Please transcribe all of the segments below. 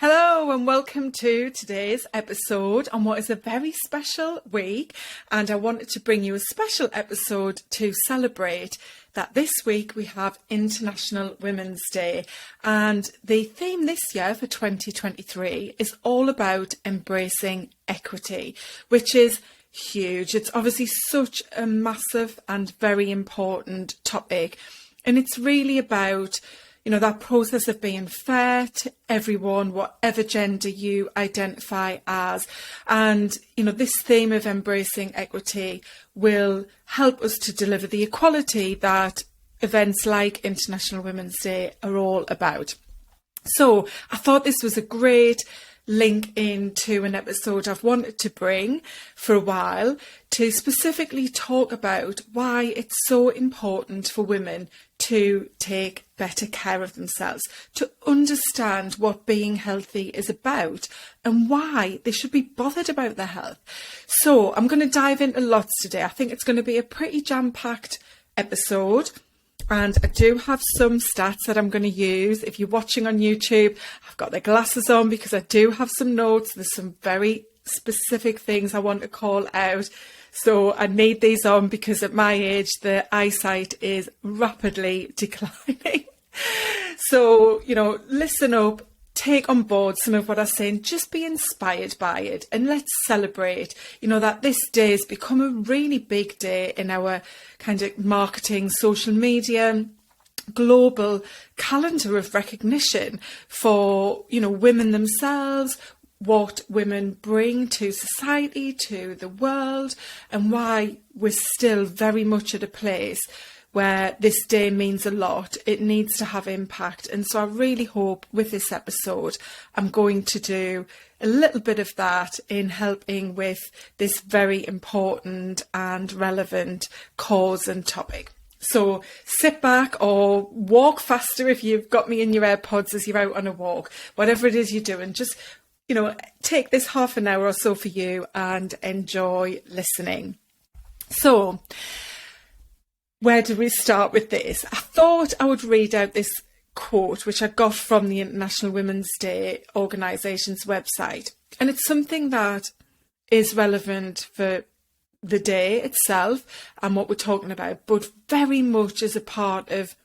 Hello and welcome to today's episode on what is a very special week, and I wanted to bring you a special episode to celebrate that this week we have International Women's Day, and the theme this year for 2023 is all about embracing equity, which is huge. It's obviously such a massive and very important topic, and it's really about that process of being fair to everyone, whatever gender you identify as. And, this theme of embracing equity will help us to deliver the equality that events like International Women's Day are all about. So I thought this was a great link into an episode I've wanted to bring for a while to specifically talk about why it's so important for women to take better care of themselves, to understand what being healthy is about and why they should be bothered about their health. So I'm going to dive into lots today. I think it's going to be a pretty jam-packed episode. And I do have some stats that I'm going to use. If you're watching on YouTube, I've got the glasses on because I do have some notes. There's some very specific things I want to call out. So I need these on because at my age, the eyesight is rapidly declining. So, listen up, take on board some of what I'm saying, just be inspired by it, and let's celebrate, that this day has become a really big day in our kind of marketing, social media, global calendar of recognition for, women themselves, what women bring to society, to the world, and why we're still very much at a place where this day means a lot. It needs to have impact. And so I really hope with this episode, I'm going to do a little bit of that in helping with this very important and relevant cause and topic. So sit back or walk faster if you've got me in your AirPods as you're out on a walk, whatever it is you're doing, just take this half an hour or so for you and enjoy listening. So, where do we start with this? I thought I would read out this quote, which I got from the International Women's Day organisation's website. And it's something that is relevant for the day itself and what we're talking about, but very much as a part of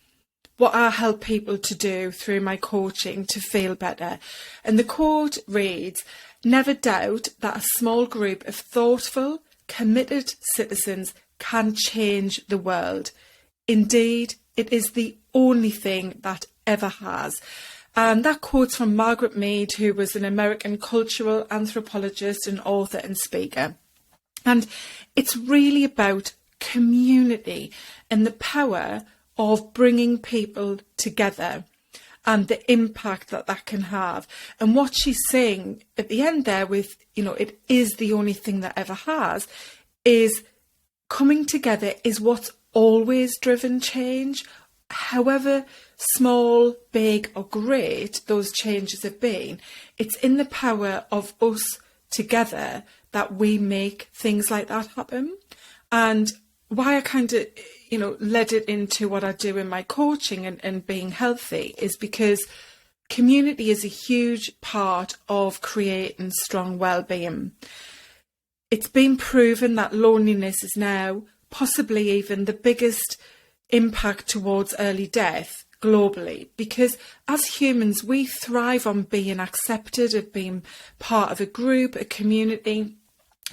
what I help people to do through my coaching to feel better. And the quote reads, "Never doubt that a small group of thoughtful, committed citizens can change the world. Indeed, it is the only thing that ever has." And that quote's from Margaret Mead, who was an American cultural anthropologist and author and speaker. And it's really about community and the power of bringing people together and the impact that that can have. And what she's saying at the end there with, it is the only thing that ever has, is coming together is what's always driven change. However small, big or great those changes have been, it's in the power of us together that we make things like that happen. And why I kind of, led it into what I do in my coaching and being healthy is because community is a huge part of creating strong well-being. It's been proven that loneliness is now possibly even the biggest impact towards early death globally, because as humans, we thrive on being accepted, of being part of a group, a community.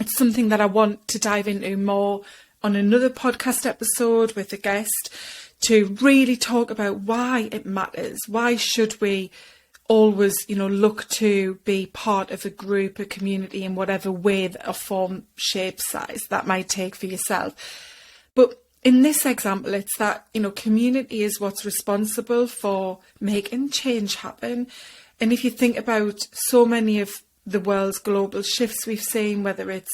It's something that I want to dive into more on another podcast episode with a guest to really talk about why it matters. Why should we always, look to be part of a group, a community in whatever way or form, shape, size that might take for yourself. But in this example, it's that, community is what's responsible for making change happen. And if you think about so many of the world's global shifts we've seen, whether it's,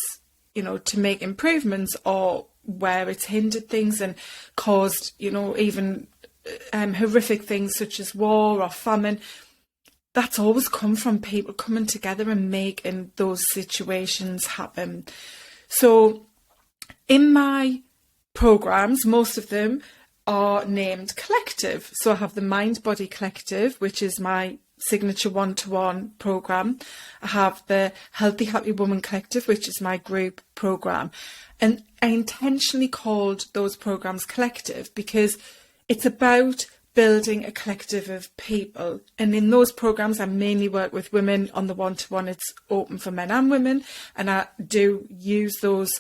to make improvements or where it's hindered things and caused, even horrific things such as war or famine, that's always come from people coming together and making those situations happen. So in my programs, most of them are named collective. So I have the Mind Body Collective, which is my signature one-to-one program. I have the Healthy Happy Woman Collective, which is my group program. And I intentionally called those programs collective because it's about building a collective of people. And in those programs, I mainly work with women on the one-to-one. It's open for men and women. And I do use those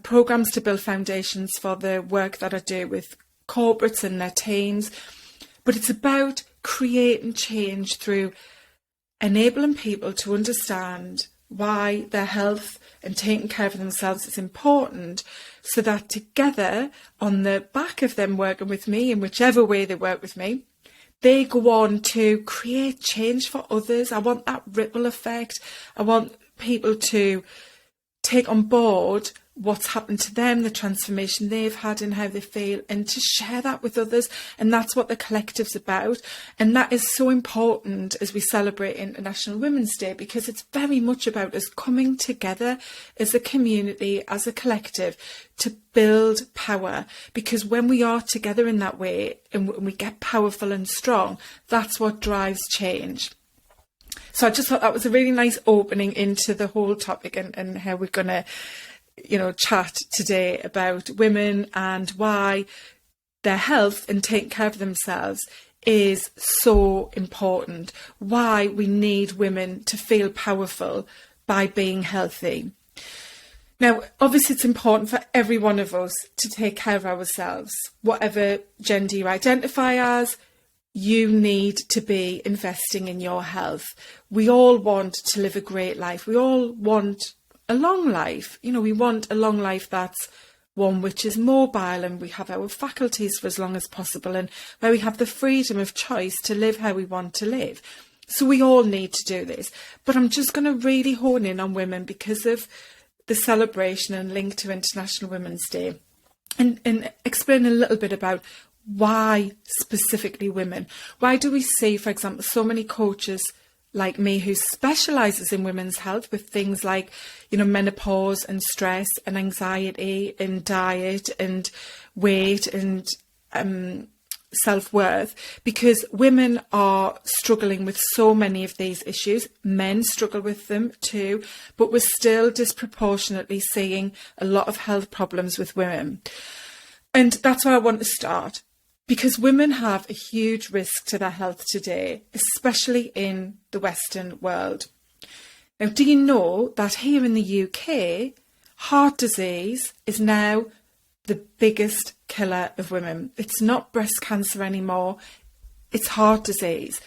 programs to build foundations for the work that I do with corporates and their teams. But it's about creating change through enabling people to understand why their health and taking care of themselves is important, so that together, on the back of them working with me in whichever way they work with me, they go on to create change for others. I want that ripple effect. I want people to take on board what's happened to them, the transformation they've had and how they feel, and to share that with others. And that's what the collective's about. And that is so important as we celebrate International Women's Day, because it's very much about us coming together as a community, as a collective, to build power. Because when we are together in that way and we get powerful and strong, that's what drives change. So I just thought that was a really nice opening into the whole topic and how we're going to chat today about women and why their health and taking care of themselves is so important. Why we need women to feel powerful by being healthy. Now, obviously, it's important for every one of us to take care of ourselves. Whatever gender you identify as, you need to be investing in your health. We all want to live a great life. We all want a long life. We want a long life that's one which is mobile and we have our faculties for as long as possible, and where we have the freedom of choice to live how we want to live. So we all need to do this. But I'm just going to really hone in on women because of the celebration and link to International Women's Day, and explain a little bit about why specifically women. Why do we see, for example, so many coaches like me who specialises in women's health with things like, menopause and stress and anxiety and diet and weight and self-worth? Because women are struggling with so many of these issues. Men struggle with them too, but we're still disproportionately seeing a lot of health problems with women. And that's where I want to start. Because women have a huge risk to their health today, especially in the Western world. Now, do you know that here in the UK, heart disease is now the biggest killer of women? It's not breast cancer anymore, it's heart disease.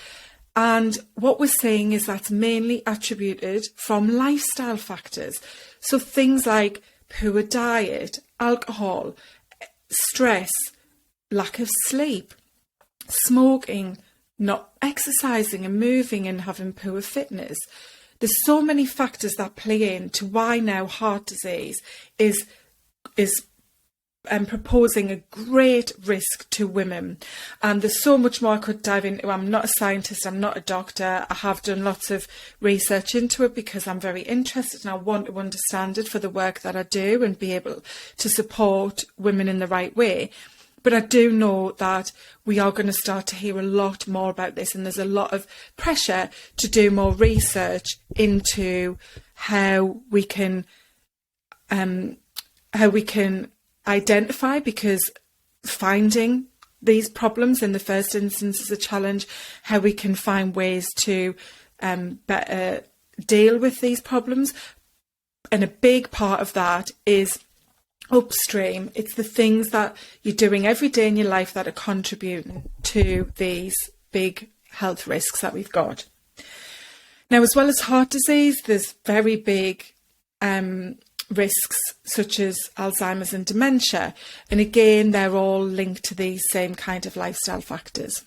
And what we're seeing is that's mainly attributed from lifestyle factors. So things like poor diet, alcohol, stress, lack of sleep, smoking, not exercising and moving and having poor fitness. There's so many factors that play into why now heart disease is proposing a great risk to women. And there's so much more I could dive into. I'm not a scientist, I'm not a doctor. I have done lots of research into it because I'm very interested and I want to understand it for the work that I do and be able to support women in the right way. But I do know that we are going to start to hear a lot more about this, and there's a lot of pressure to do more research into how we can identify, because finding these problems in the first instance is a challenge, how we can find ways to better deal with these problems. And a big part of that is upstream. It's the things that you're doing every day in your life that are contributing to these big health risks that we've got. Now, as well as heart disease, there's very big risks such as Alzheimer's and dementia. And again, they're all linked to these same kind of lifestyle factors.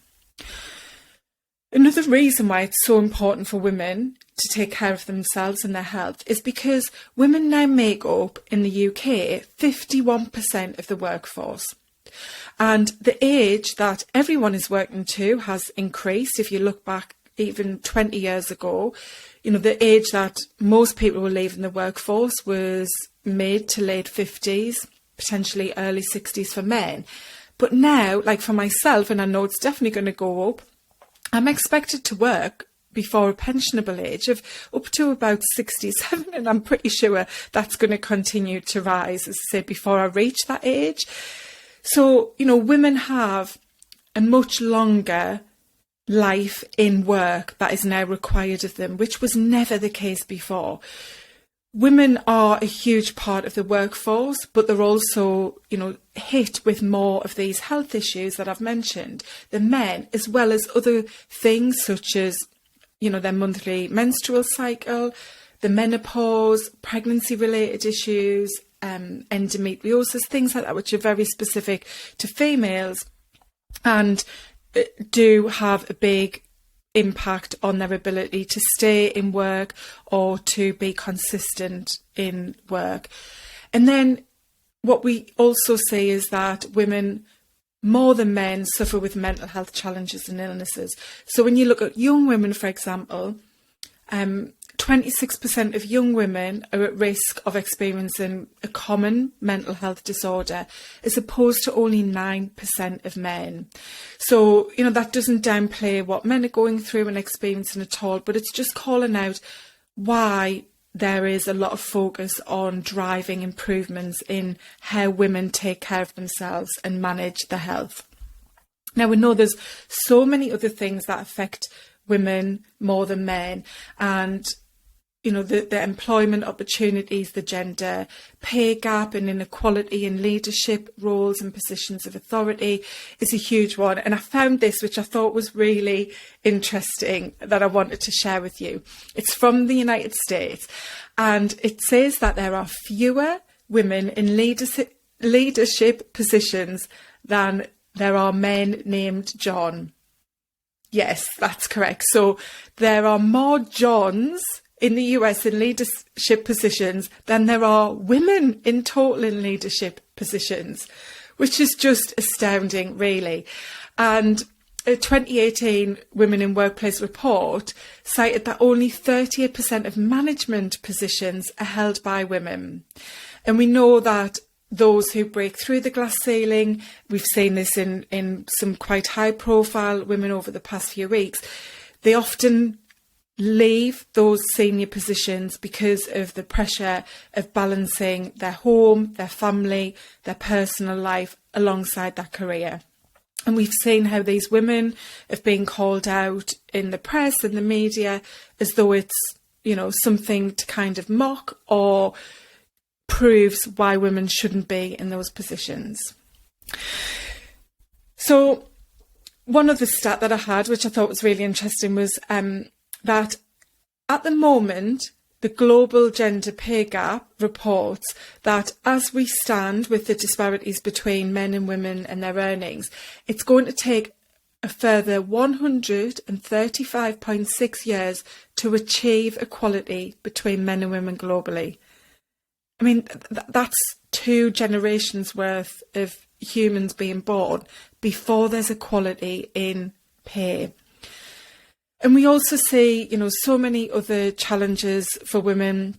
Another reason why it's so important for women to take care of themselves and their health is because women now make up, in the UK, 51% of the workforce. And the age that everyone is working to has increased. If you look back even 20 years ago, the age that most people were leaving the workforce was mid to late 50s, potentially early 60s for men. But now, like for myself, and I know it's definitely going to go up, I'm expected to work before a pensionable age of up to about 67, and I'm pretty sure that's going to continue to rise, as I say, before I reach that age. So, women have a much longer life in work that is now required of them, which was never the case before. Women are a huge part of the workforce, but they're also, hit with more of these health issues that I've mentioned than men, as well as other things such as, their monthly menstrual cycle, the menopause, pregnancy-related issues, endometriosis, things like that, which are very specific to females and do have a big impact on their ability to stay in work or to be consistent in work. And then what we also see is that women, more than men, suffer with mental health challenges and illnesses. So when you look at young women, for example, 26% of young women are at risk of experiencing a common mental health disorder, as opposed to only 9% of men. So, that doesn't downplay what men are going through and experiencing at all, but it's just calling out why there is a lot of focus on driving improvements in how women take care of themselves and manage their health. Now, we know there's so many other things that affect women more than men, and the employment opportunities, the gender pay gap and inequality in leadership roles and positions of authority is a huge one. And I found this, which I thought was really interesting, that I wanted to share with you. It's from the United States, and it says that there are fewer women in leadership positions than there are men named John. Yes, that's correct. So there are more Johns in the US in leadership positions than there are women in total in leadership positions, which is just astounding, really. And a 2018 Women in Workplace report cited that only 38% of management positions are held by women. And we know that those who break through the glass ceiling, we've seen this in some quite high profile women over the past few weeks, they often leave those senior positions because of the pressure of balancing their home, their family, their personal life alongside their career. And we've seen how these women have been called out in the press and the media as though it's, something to kind of mock or proves why women shouldn't be in those positions. So one other stat that I had, which I thought was really interesting, was that at the moment, the Global Gender Pay Gap reports that as we stand with the disparities between men and women and their earnings, it's going to take a further 135.6 years to achieve equality between men and women globally. I mean, that's 2 generations worth of humans being born before there's equality in pay. And we also see, so many other challenges for women.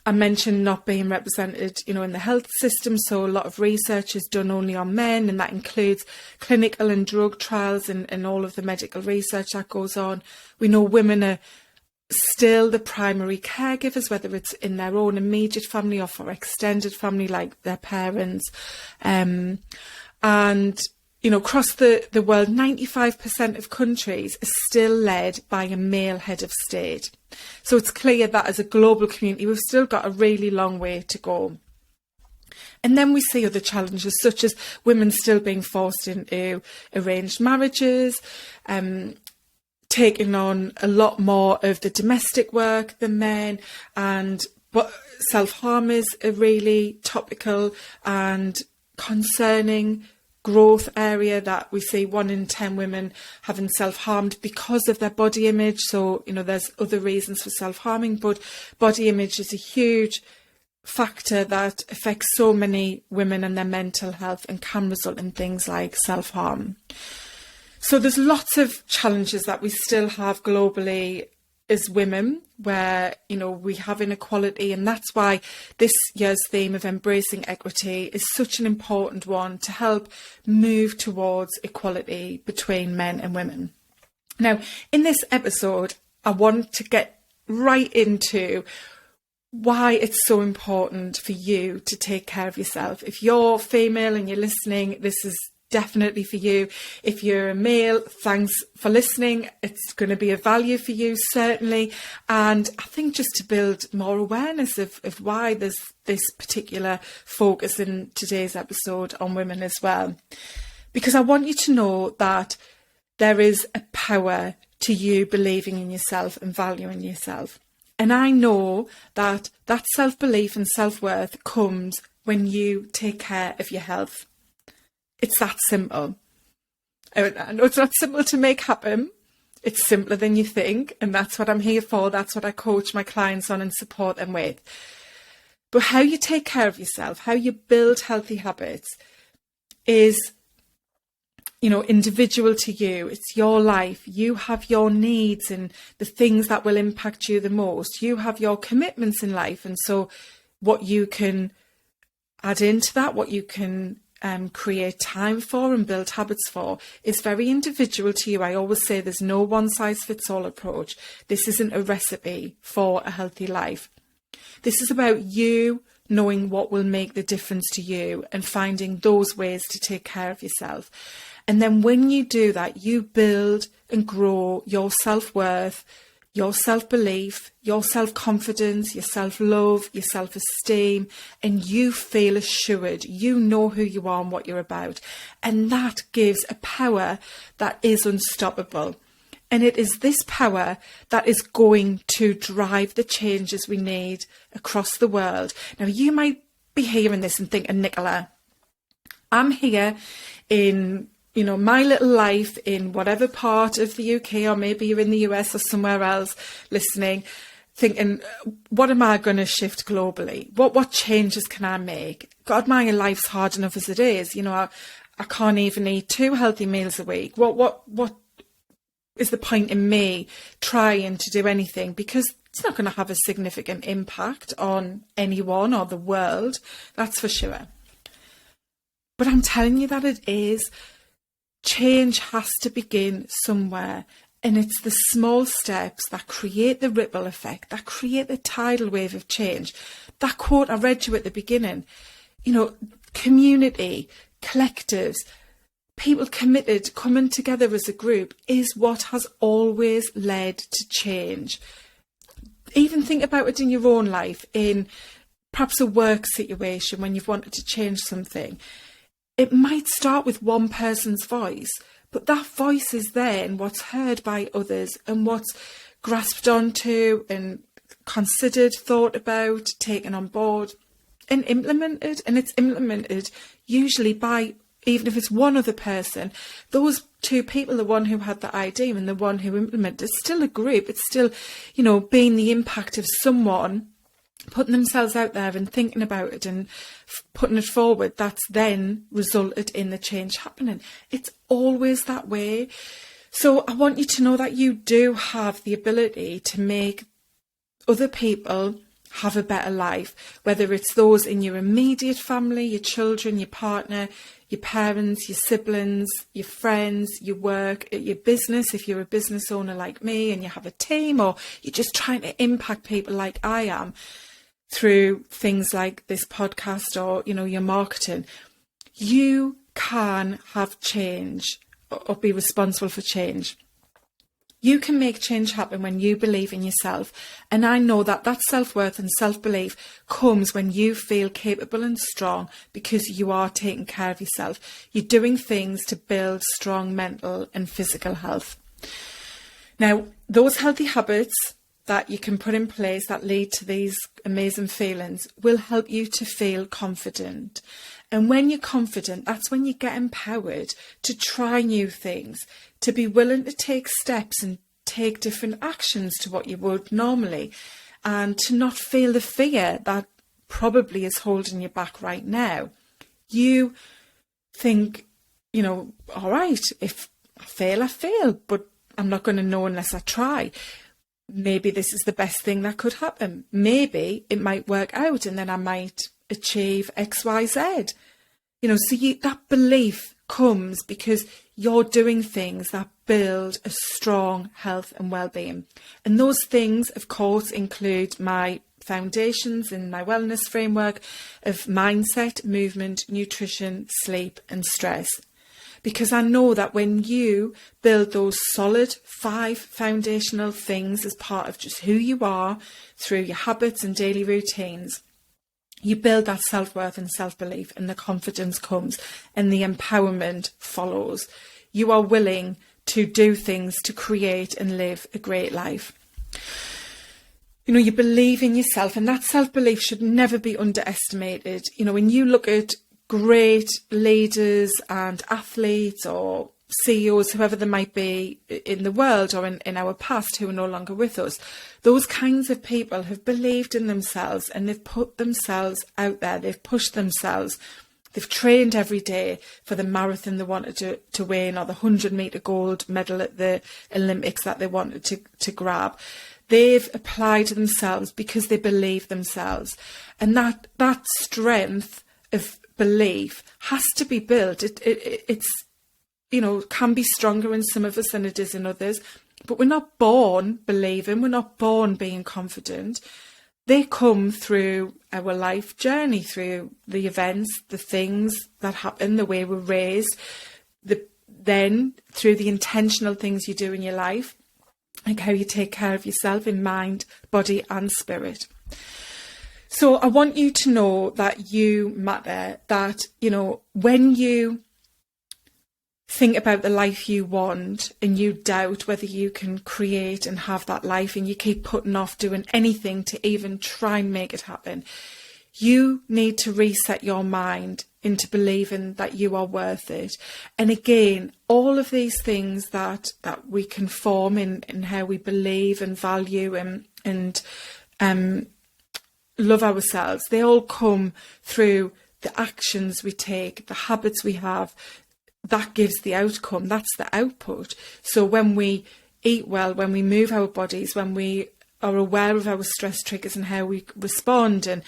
I mentioned not being represented, in the health system. So a lot of research is done only on men, and that includes clinical and drug trials and all of the medical research that goes on. We know women are still the primary caregivers, whether it's in their own immediate family or for extended family like their parents. And across the world, 95% of countries are still led by a male head of state. So it's clear that as a global community, we've still got a really long way to go. And then we see other challenges, such as women still being forced into arranged marriages, taking on a lot more of the domestic work than men, but self-harm is a really topical and concerning growth area that we see 1 in 10 women having self-harmed because of their body image. So, there's other reasons for self-harming, but body image is a huge factor that affects so many women and their mental health and can result in things like self-harm. So there's lots of challenges that we still have globally as women where, we have inequality, and that's why this year's theme of embracing equity is such an important one to help move towards equality between men and women. Now, in this episode, I want to get right into why it's so important for you to take care of yourself. If you're female and you're listening, this is definitely for you. If you're a male, thanks for listening. It's going to be a value for you, certainly. And I think just to build more awareness of why there's this particular focus in today's episode on women as well. Because I want you to know that there is a power to you believing in yourself and valuing yourself. And I know that that self-belief and self-worth comes when you take care of your health. It's that simple. I know it's not simple to make happen. It's simpler than you think. And that's what I'm here for. That's what I coach my clients on and support them with. But how you take care of yourself, how you build healthy habits is, individual to you. It's your life. You have your needs and the things that will impact you the most. You have your commitments in life. And so what you can add into that, what you can create time for and build habits for is very individual to you. I always say there's no one size fits all approach. This isn't a recipe for a healthy life. This is about you knowing what will make the difference to you and finding those ways to take care of yourself. And then when you do that, you build and grow your self-worth, your self-belief, your self-confidence, your self-love, your self-esteem, and you feel assured. You know who you are and what you're about. And that gives a power that is unstoppable. And it is this power that is going to drive the changes we need across the world. Now, you might be hearing this and thinking, Nicola, I'm here in my little life in whatever part of the UK, or maybe you're in the US or somewhere else listening, thinking, what am I going to shift globally? What changes can I make? God, my life's hard enough as it is. I can't even eat 2 healthy meals a week. What is the point in me trying to do anything? Because it's not going to have a significant impact on anyone or the world. That's for sure. But I'm telling you that it is. Change has to begin somewhere, and it's the small steps that create the ripple effect, that create the tidal wave of change. That quote I read you at the beginning, community, collectives, people committed, coming together as a group is what has always led to change. Even think about it in your own life, in perhaps a work situation when you've wanted to change something. It might start with one person's voice, but that voice is then what's heard by others and what's grasped onto and considered, thought about, taken on board and implemented. And it's implemented usually by, even if it's one other person, those 2 people, the one who had the idea and the one who implemented, it's still a group. It's still, being the impact of someone putting themselves out there and thinking about it and putting it forward, that's then resulted in the change happening. It's always that way. So I want you to know that you do have the ability to make other people have a better life, whether it's those in your immediate family, your children, your partner, your parents, your siblings, your friends, your work, your business, if you're a business owner like me and you have a team, or you're just trying to impact people like I am through things like this podcast or, your marketing. You can have change or be responsible for change. You can make change happen when you believe in yourself. And I know that self-worth and self-belief comes when you feel capable and strong because you are taking care of yourself. You're doing things to build strong mental and physical health. Now, those healthy habits that you can put in place that lead to these amazing feelings will help you to feel confident. And when you're confident, that's when you get empowered to try new things, to be willing to take steps and take different actions to what you would normally, and to not feel the fear that probably is holding you back right now. You think, all right, if I fail, but I'm not going to know unless I try. Maybe this is the best thing that could happen. Maybe it might work out and then I might achieve X, Y, Z. So that belief comes because you're doing things that build a strong health and well-being. And those things, of course, include my foundations in my wellness framework of mindset, movement, nutrition, sleep and stress. Because I know that when you build those solid 5 foundational things as part of just who you are through your habits and daily routines, you build that self-worth and self-belief, and the confidence comes and the empowerment follows. You are willing to do things to create and live a great life. You know, you believe in yourself, and that self-belief should never be underestimated. You know, when you look at great leaders and athletes or CEOs, whoever they might be in the world or in our past who are no longer with us, those kinds of people have believed in themselves and they've put themselves out there, they've pushed themselves, they've trained every day for the marathon they wanted to win, or the 100-metre gold medal at the Olympics that they wanted to grab. They've applied themselves because they believe themselves, and that strength of belief has to be built. It's, you know, can be stronger in some of us than it is in others, but we're not born believing, we're not born being confident. They come through our life journey, through the events, the things that happen, the way we're raised, then through the intentional things you do in your life, like how you take care of yourself in mind, body and spirit. So I want you to know that you matter, that, you know, when you think about the life you want and you doubt whether you can create and have that life, and you keep putting off doing anything to even try and make it happen, you need to reset your mind into believing that you are worth it. And again, all of these things that we can form in how we believe and value and love ourselves, they all come through the actions we take, the habits we have. That gives the outcome, that's the output. So when we eat well, when we move our bodies, when we are aware of our stress triggers and how we respond, and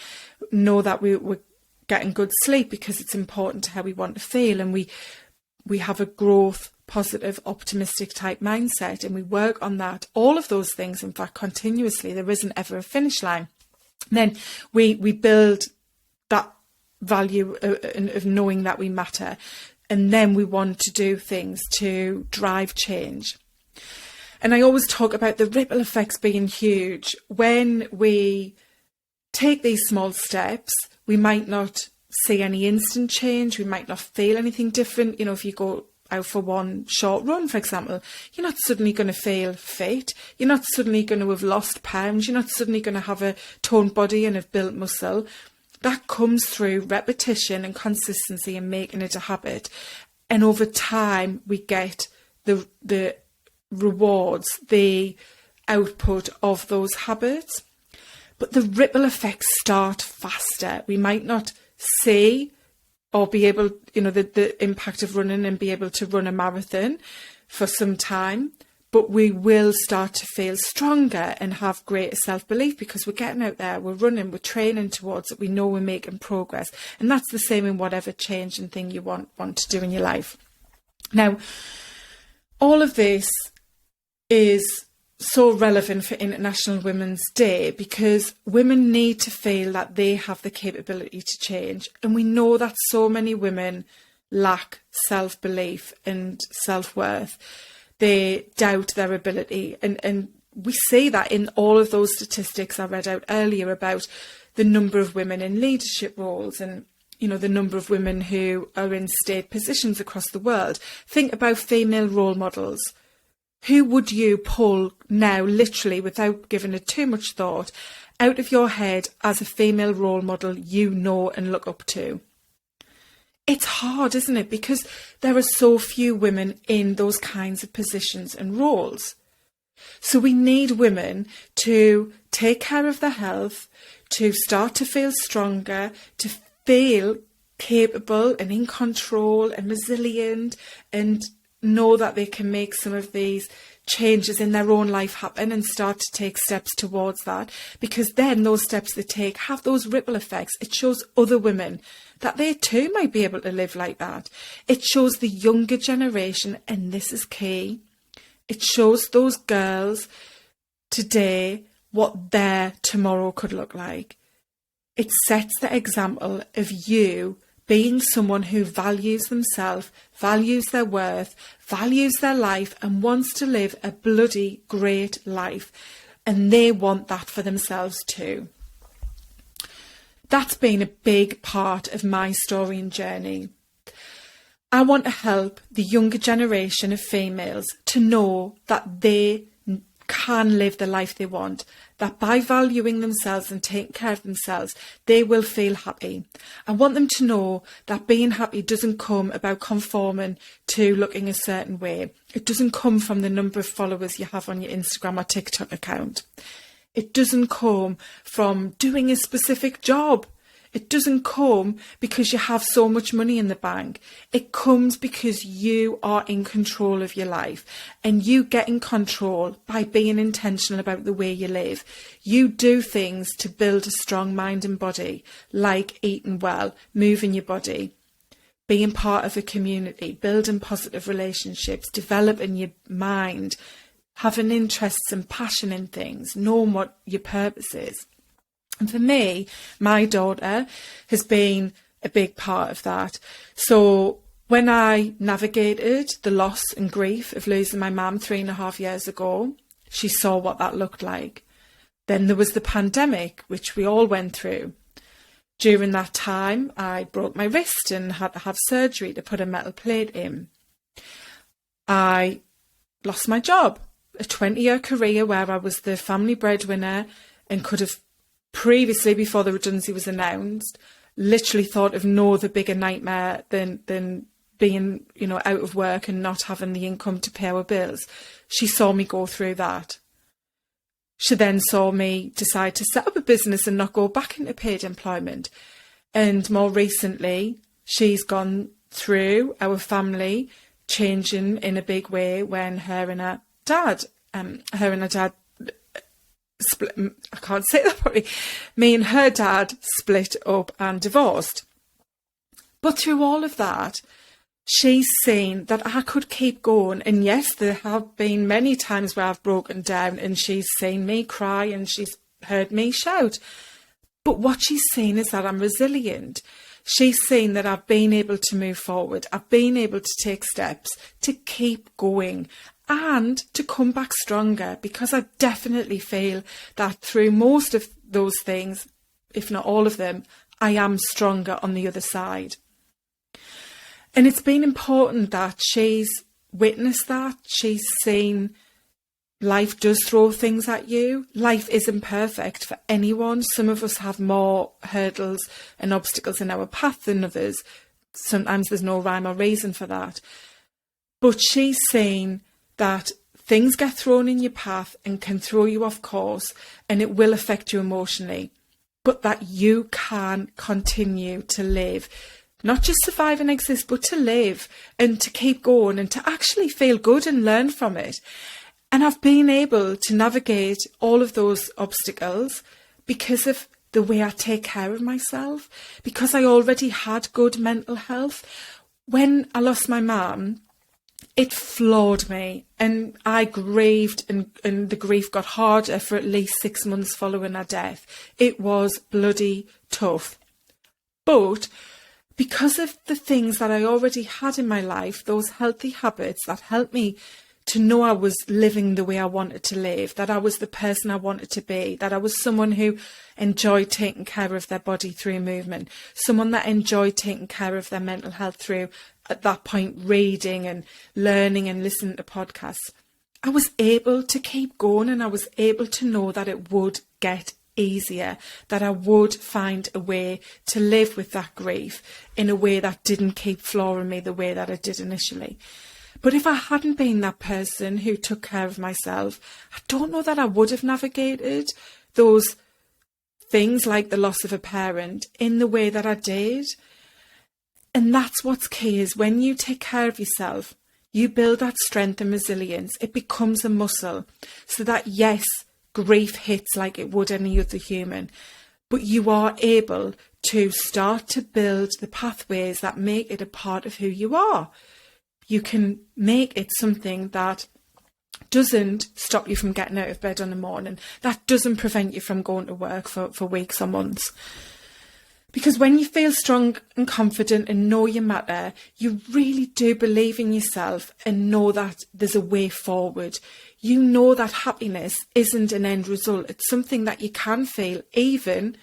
know that we're getting good sleep because it's important to how we want to feel, and we have a growth, positive, optimistic type mindset, and we work on that, all of those things, in fact, continuously, there isn't ever a finish line. Then we build that value of knowing that we matter, and then we want to do things to drive change. And I always talk about the ripple effects being huge. When we take these small steps, we might not see any instant change, we might not feel anything different. You know, if you go out for one short run, for example, you're not suddenly going to feel fit, you're not suddenly going to have lost pounds, you're not suddenly going to have a toned body and have built muscle. That comes through repetition and consistency and making it a habit. And over time, we get the rewards, the output of those habits. But the ripple effects start faster. We might not see or be able, you know, the impact of running and be able to run a marathon for some time, but we will start to feel stronger and have greater self-belief because we're getting out there, we're running, we're training towards it, we know we're making progress. And that's the same in whatever change and thing you want to do in your life. Now, all of this is so relevant for International Women's Day because women need to feel that they have the capability to change. And we know that so many women lack self-belief and self-worth. They doubt their ability. And we see that in all of those statistics I read out earlier about the number of women in leadership roles and, you know, the number of women who are in state positions across the world. Think about female role models. Who would you pull now, literally, without giving it too much thought, out of your head as a female role model you know and look up to? It's hard, isn't it? Because there are so few women in those kinds of positions and roles. So we need women to take care of their health, to start to feel stronger, to feel capable and in control and resilient, and know that they can make some of these changes in their own life happen and start to take steps towards that, because then those steps they take have those ripple effects. It shows other women that they too might be able to live like that. It shows the younger generation, and this is key, It shows those girls today what their tomorrow could look like. It sets the example of you being someone who values themselves, values their worth, values their life, and wants to live a bloody great life. And they want that for themselves too. That's been a big part of my story and journey. I want to help the younger generation of females to know that they can live the life they want, that by valuing themselves and taking care of themselves, they will feel happy. I want them to know that being happy doesn't come about conforming to looking a certain way. It doesn't come from the number of followers you have on your Instagram or TikTok account. It doesn't come from doing a specific job. It doesn't come because you have so much money in the bank. It comes because you are in control of your life, and you get in control by being intentional about the way you live. You do things to build a strong mind and body, like eating well, moving your body, being part of a community, building positive relationships, developing your mind, having interests and passion in things, knowing what your purpose is. And for me, my daughter has been a big part of that. So when I navigated the loss and grief of losing my mum 3.5 years ago, she saw what that looked like. Then there was the pandemic, which we all went through. During that time, I broke my wrist and had to have surgery to put a metal plate in. I lost my job, a 20-year career where I was the family breadwinner and could have previously, before the redundancy was announced, literally thought of no other bigger nightmare than being, out of work and not having the income to pay our bills. She saw me go through that. She then saw me decide to set up a business and not go back into paid employment. And more recently, she's gone through our family changing in a big way when her and her dad split. I can't say that properly. Me and her dad split up and divorced. But through all of that, she's seen that I could keep going. And yes, there have been many times where I've broken down and she's seen me cry and she's heard me shout. But what she's seen is that I'm resilient. She's seen that I've been able to move forward. I've been able to take steps to keep going and to come back stronger, because I definitely feel that through most of those things, if not all of them, I am stronger on the other side. And it's been important that she's witnessed that. She's seen life does throw things at you. Life isn't perfect for anyone. Some of us have more hurdles and obstacles in our path than others. Sometimes there's no rhyme or reason for that. But she's seen that things get thrown in your path and can throw you off course, and it will affect you emotionally, but that you can continue to live, not just survive and exist, but to live and to keep going and to actually feel good and learn from it. And I've been able to navigate all of those obstacles because of the way I take care of myself, because I already had good mental health. When I lost my mum, it floored me, and I grieved, and the grief got harder for at least 6 months following her death. It was bloody tough. But because of the things that I already had in my life, those healthy habits that helped me to know I was living the way I wanted to live, that I was the person I wanted to be, that I was someone who enjoyed taking care of their body through movement, someone that enjoyed taking care of their mental health through, at that point, reading and learning and listening to podcasts. I was able to keep going, and I was able to know that it would get easier, that I would find a way to live with that grief in a way that didn't keep flooring me the way that it did initially. But if I hadn't been that person who took care of myself, I don't know that I would have navigated those things like the loss of a parent in the way that I did. And that's what's key, is when you take care of yourself, you build that strength and resilience. It becomes a muscle, so that, yes, grief hits like it would any other human, but you are able to start to build the pathways that make it a part of who you are. You can make it something that doesn't stop you from getting out of bed in the morning. That doesn't prevent you from going to work for weeks or months. Because when you feel strong and confident and know you matter, you really do believe in yourself and know that there's a way forward. You know that happiness isn't an end result. It's something that you can feel, even,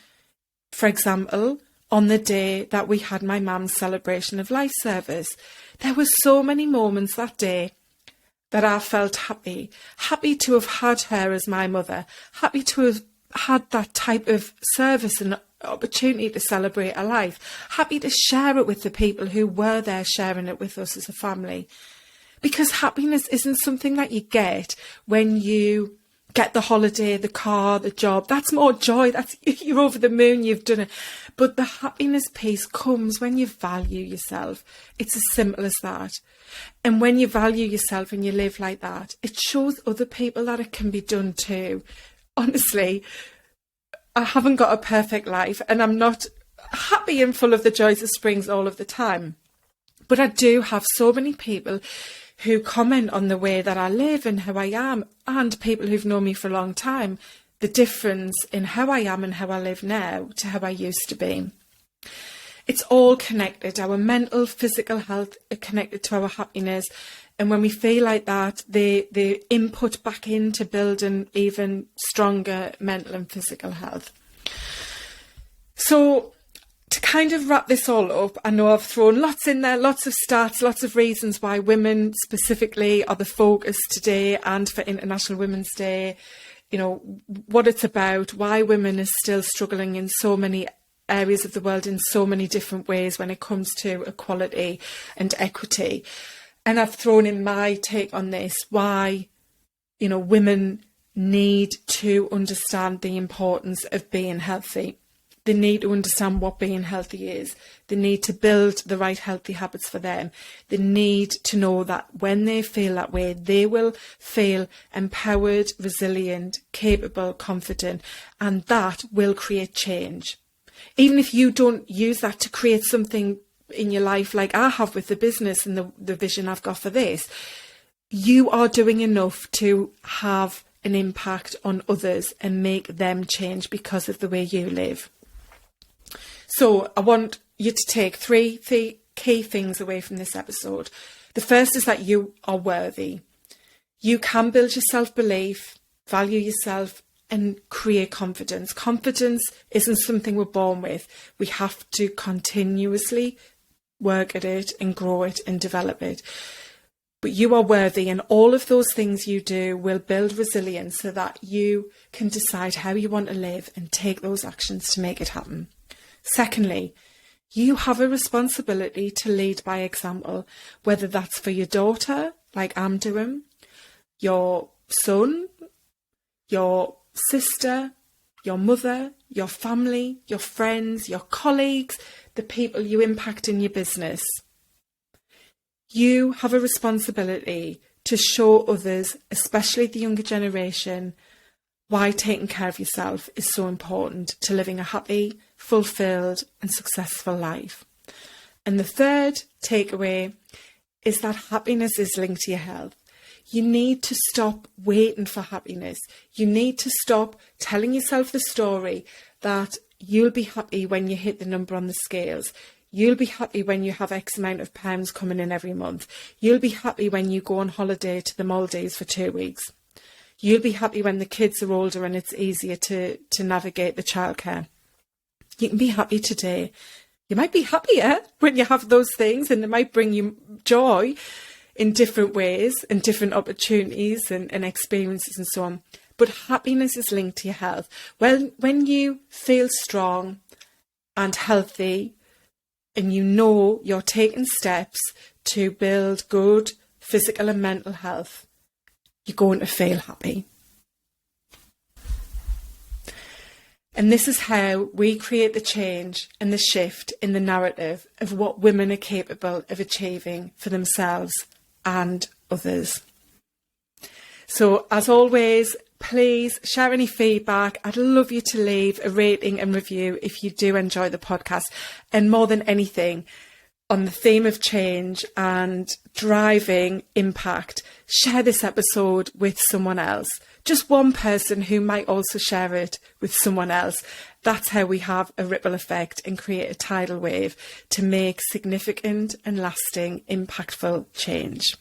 for example, on the day that we had my mum's celebration of life service. There were so many moments that day that I felt happy to have had her as my mother, happy to have had that type of service and opportunity to celebrate her life, happy to share it with the people who were there sharing it with us as a family. Because happiness isn't something that you get when you get the holiday, the car, the job. That's more joy. That's, you're over the moon, you've done it. But the happiness piece comes when you value yourself. It's as simple as that. And when you value yourself and you live like that, it shows other people that it can be done too. Honestly, I haven't got a perfect life and I'm not happy and full of the joys of springs all of the time. But I do have so many people who comment on the way that I live and how I am, and people who've known me for a long time, the difference in how I am and how I live now to how I used to be. It's all connected. Our mental, physical health are connected to our happiness. And when we feel like that, they input back into building even stronger mental and physical health. So to kind of wrap this all up, I know I've thrown lots in there, lots of stats, lots of reasons why women specifically are the focus today and for International Women's Day, you know, what it's about, why women are still struggling in so many areas of the world in so many different ways when it comes to equality and equity. And I've thrown in my take on this, why, you know, women need to understand the importance of being healthy. They need to understand what being healthy is. They need to build the right healthy habits for them. They need to know that when they feel that way, they will feel empowered, resilient, capable, confident, and that will create change. Even if you don't use that to create something in your life like I have with the business and the vision I've got for this, you are doing enough to have an impact on others and make them change because of the way you live. So I want you to take three key things away from this episode. The first is that you are worthy. You can build your self-belief, value yourself, and create confidence. Confidence isn't something we're born with. We have to continuously work at it and grow it and develop it. But you are worthy, and all of those things you do will build resilience so that you can decide how you want to live and take those actions to make it happen. Secondly, you have a responsibility to lead by example, whether that's for your daughter, like I'm doing, your son, your sister, your mother, your family, your friends, your colleagues, the people you impact in your business. You have a responsibility to show others, especially the younger generation, why taking care of yourself is so important to living a happy, fulfilled and successful life. And the third takeaway is that happiness is linked to your health. You need to stop waiting for happiness. You need to stop telling yourself the story that you'll be happy when you hit the number on the scales. You'll be happy when you have X amount of pounds coming in every month. You'll be happy when you go on holiday to the Maldives for 2 weeks. You'll be happy when the kids are older and it's easier to navigate the childcare. You can be happy today. You might be happier when you have those things, and it might bring you joy in different ways and different opportunities and experiences and so on. But happiness is linked to your health. Well, when you feel strong and healthy and you know you're taking steps to build good physical and mental health, you're going to feel happy. And this is how we create the change and the shift in the narrative of what women are capable of achieving for themselves and others. So as always, please share any feedback. I'd love you to leave a rating and review if you do enjoy the podcast. And more than anything, on the theme of change and driving impact, share this episode with someone else. Just one person who might also share it with someone else. That's how we have a ripple effect and create a tidal wave to make significant and lasting, impactful change.